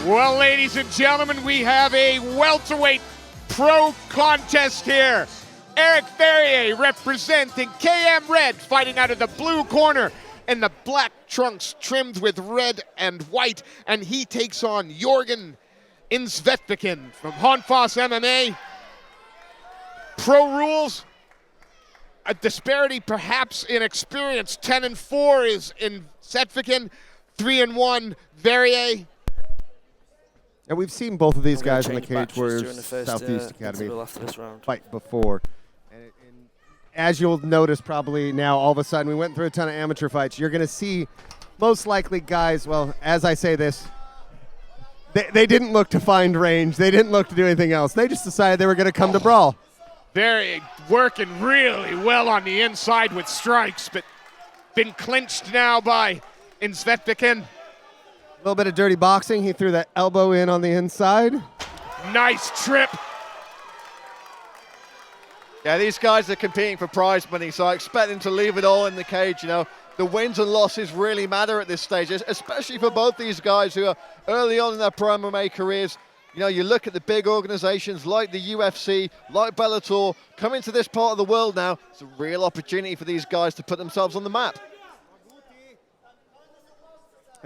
Well, ladies and gentlemen, we have a welterweight pro contest here. Eric Veyrier representing KM Red, fighting out of the blue corner in the black trunks trimmed with red and white. And he takes on Jorgen Indsetviken from Honfoss MMA. Pro rules, a disparity perhaps in experience. 10-4 is Indsetviken, 3-1 Veyrier. And we've seen both of these guys in the Cage Warriors Southeast Academy fight before. And as you'll notice probably now, all of a sudden, we went through a ton of amateur fights. You're going to see most likely guys, well, as I say this, they didn't look to find range. They didn't look to do anything else. They just decided they were going to come to brawl. They're working really well on the inside with strikes, but been clinched now by Indsetviken. A little bit of dirty boxing. He threw that elbow in on the inside. Nice trip. Yeah, these guys are competing for prize money, so I expect them to leave it all in the cage. You know, the wins and losses really matter at this stage, especially for both these guys who are early on in their pro MMA careers. You know, you look at the big organizations like the UFC, like Bellator, coming to this part of the world now. It's a real opportunity for these guys to put themselves on the map.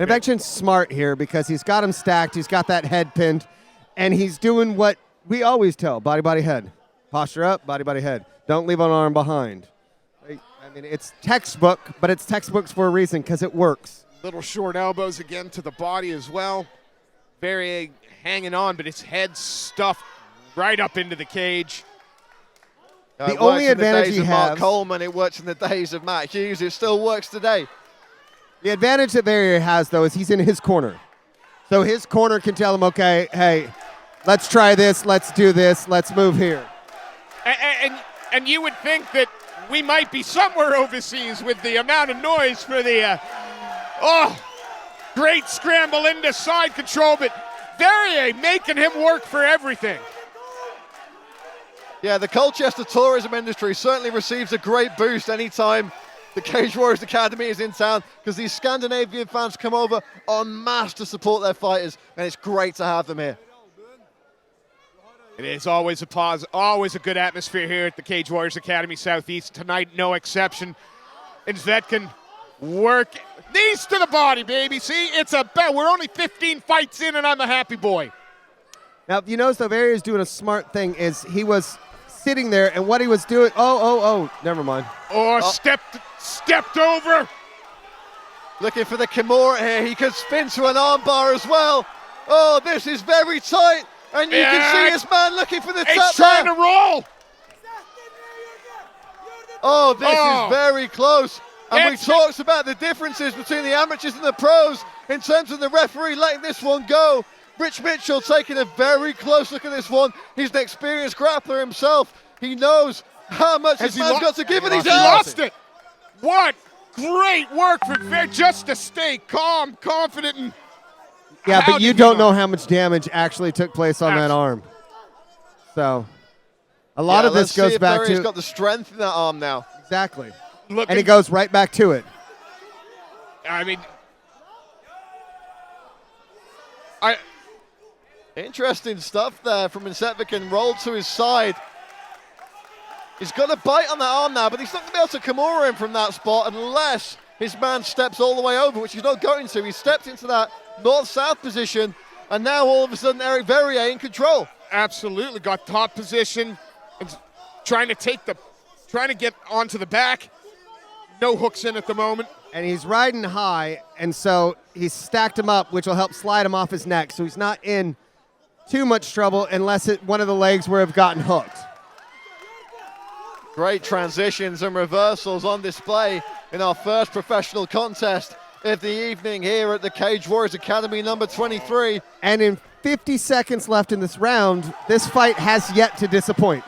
And Indsetviken's smart here because he's got him stacked, he's got that head pinned, and he's doing what we always tell, body, body, head. Posture up, body, body, head. Don't leave an arm behind. I mean, it's textbook, but it's textbooks for a reason because it works. Little short elbows again to the body as well. Veyrier hanging on, but his head's stuffed right up into the cage. The only advantage he has, Mark Coleman, it works in the days of Matt Hughes. It still works today. The advantage that Veyrier has, though, is he's in his corner. So his corner can tell him, okay, hey, let's try this, let's do this, let's move here. And you would think that we might be somewhere overseas with the amount of noise for the, great scramble into side control, but Veyrier making him work for everything. Yeah, the Colchester tourism industry certainly receives a great boost anytime the Cage Warriors Academy is in town, because these Scandinavian fans come over en masse to support their fighters, and it's great to have them here. It is always a good atmosphere here at the Cage Warriors Academy Southeast. Tonight, no exception. Indsetviken Work. Knees to the body, baby. See, it's a bet. We're only 15 fights in, and I'm a happy boy. Now, you notice the Veyrier is doing a smart thing. Is he was sitting there, and what he was doing. Oh, never mind. Stepped over. Looking for the Kimura here. He could spin to an armbar as well. Oh, this is very tight. And you can see his man looking for the tap. He's trying to roll. Oh, this is very close. And we talked about the differences between the amateurs and the pros in terms of the referee letting this one go. Rich Mitchell taking a very close look at this one. He's an experienced grappler himself. He knows how much his man's got to give, and he's He lost it. What great work for Veyrier just to stay calm, confident, and yeah, but you don't know how much damage actually took place on that arm. So a lot of this goes back to. He's got the strength in that arm now. Exactly. And he goes right back to it. I mean, interesting stuff there from Indsetviken. Rolled to his side. He's got a bite on that arm now, but he's not going to be able to Kimura him from that spot unless his man steps all the way over, which he's not going to. He stepped into that north-south position, and now all of a sudden Eric Veyrier in control. Absolutely, got top position, and trying to get onto the back. No hooks in at the moment. And he's riding high, and so he's stacked him up, which will help slide him off his neck, so he's not in too much trouble unless one of the legs would have gotten hooked. Great transitions and reversals on display in our first professional contest of the evening here at the Cage Warriors Academy number 23. And in 50 seconds left in this round, this fight has yet to disappoint.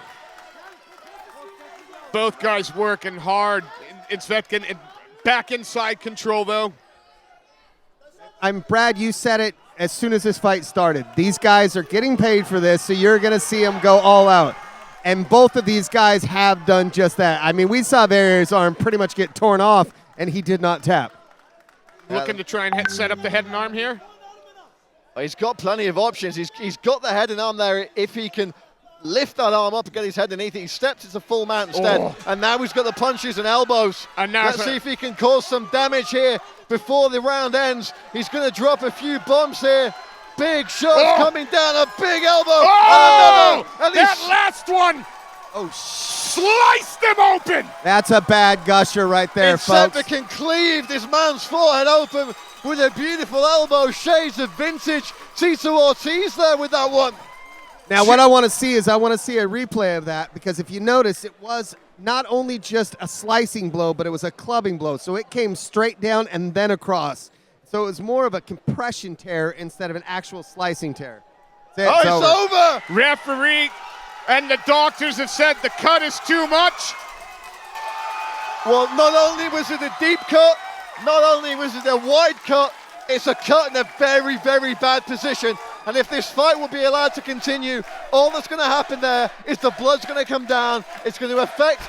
Both guys working hard. Indsetviken back inside control, though. Brad, you said it as soon as this fight started. These guys are getting paid for this, so you're going to see them go all out. And both of these guys have done just that. I mean, we saw Veyrier's arm pretty much get torn off, and he did not tap. Looking to try and set up the head and arm here. He's got plenty of options. He's got the head and arm there if he can lift that arm up and get his head underneath it. He stepped into full mount instead, and now he's got the punches and elbows. And now let's see if he can cause some damage here before the round ends. He's going to drop a few bombs here. Big shots coming down, a big elbow. Oh, and that last one. Sliced him open. That's a bad gusher right there, folks. Indsetviken cleaved his man's forehead open with a beautiful elbow. Shades of vintage Tito Ortiz there with that one. Now, what I want to see is a replay of that, because if you notice, it was not only just a slicing blow, but it was a clubbing blow. So it came straight down and then across. So it was more of a compression tear instead of an actual slicing tear. It's over. Referee and the doctors have said the cut is too much. Well, not only was it a deep cut, not only was it a wide cut, it's a cut in a very, very bad position. And if this fight will be allowed to continue, all that's going to happen there is the blood's going to come down. It's going to affect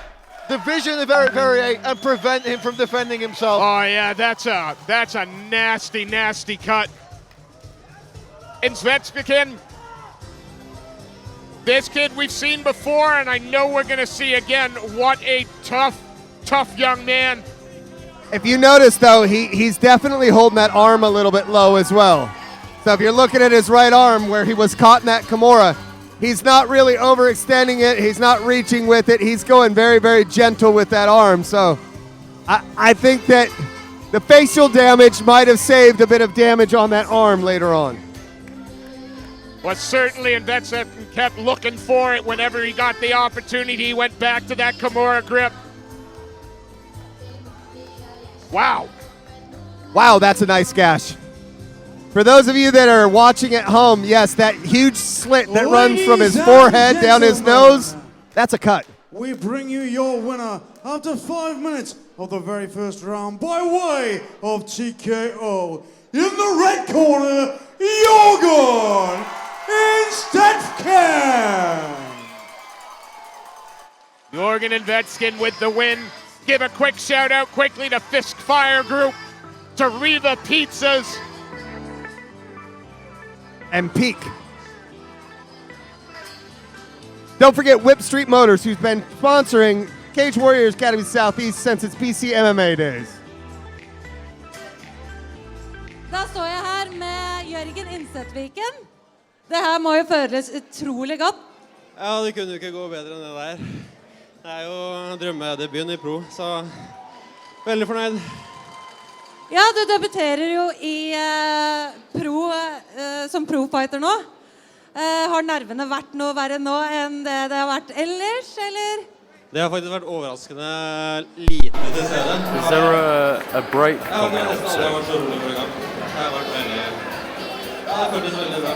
the vision of Eric Veyrier and prevent him from defending himself. Oh yeah, that's a nasty, nasty cut. Indsetviken, this kid we've seen before, and I know we're going to see again. What a tough young man. If you notice, though, he's definitely holding that arm a little bit low as well. So if you're looking at his right arm where he was caught in that Kimura, he's not really overextending it. He's not reaching with it. He's going very, very gentle with that arm. So I think that the facial damage might have saved a bit of damage on that arm later on. Well, certainly, and Indsetviken kept looking for it whenever he got the opportunity. He went back to that Kimura grip. Wow. Wow, that's a nice gash. For those of you that are watching at home, yes, that huge slit that runs from his forehead down his nose, that's a cut. We bring you your winner after 5 minutes of the very first round by way of TKO. In the red corner, Jorgen Indsetviken. Jorgen Indsetviken with the win. Give a quick shout out quickly to Fisk Fire Group, to Riva Pizzas, and Peak. Don't forget Whip Street Motors, who's been sponsoring Cage Warriors Academy Southeast since its BC MMA days. Da står jeg her med Jorgen Indsetviken. Det her må jo føles utrolig godt. Ja, det kunne jo ikke gå bedre enn det der. Det jo drømmedebuten i pro, så veldig fornøyd. Ja, du debuterer jo i som pro-fighter nå. Har nervene vært noe verre nå enn det har vært ellers, eller? Det har faktisk vært overraskende lite til stedet. Is there a break coming up? Det har vært så rolig for en gang. Det har vært veldig... Ja, det føltes veldig bra.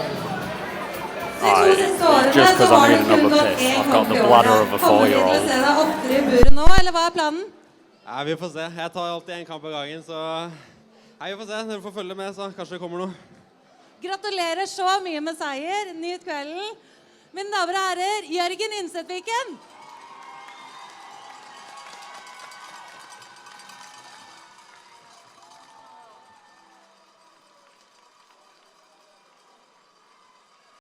Just because I need another piss. I've got the bladder of a 4-year-old. Kommer du til å se deg oftere i buret nå, eller hva planen? Ja, vi får se. Jeg tar alltid en kamp av gangen, så... Nei, vi får se. Dere får følge med, så kanskje det kommer noe. Gratulerer så mye med seier. Nyt kvelden. Mine damer og herrer, Jorgen Indsetviken.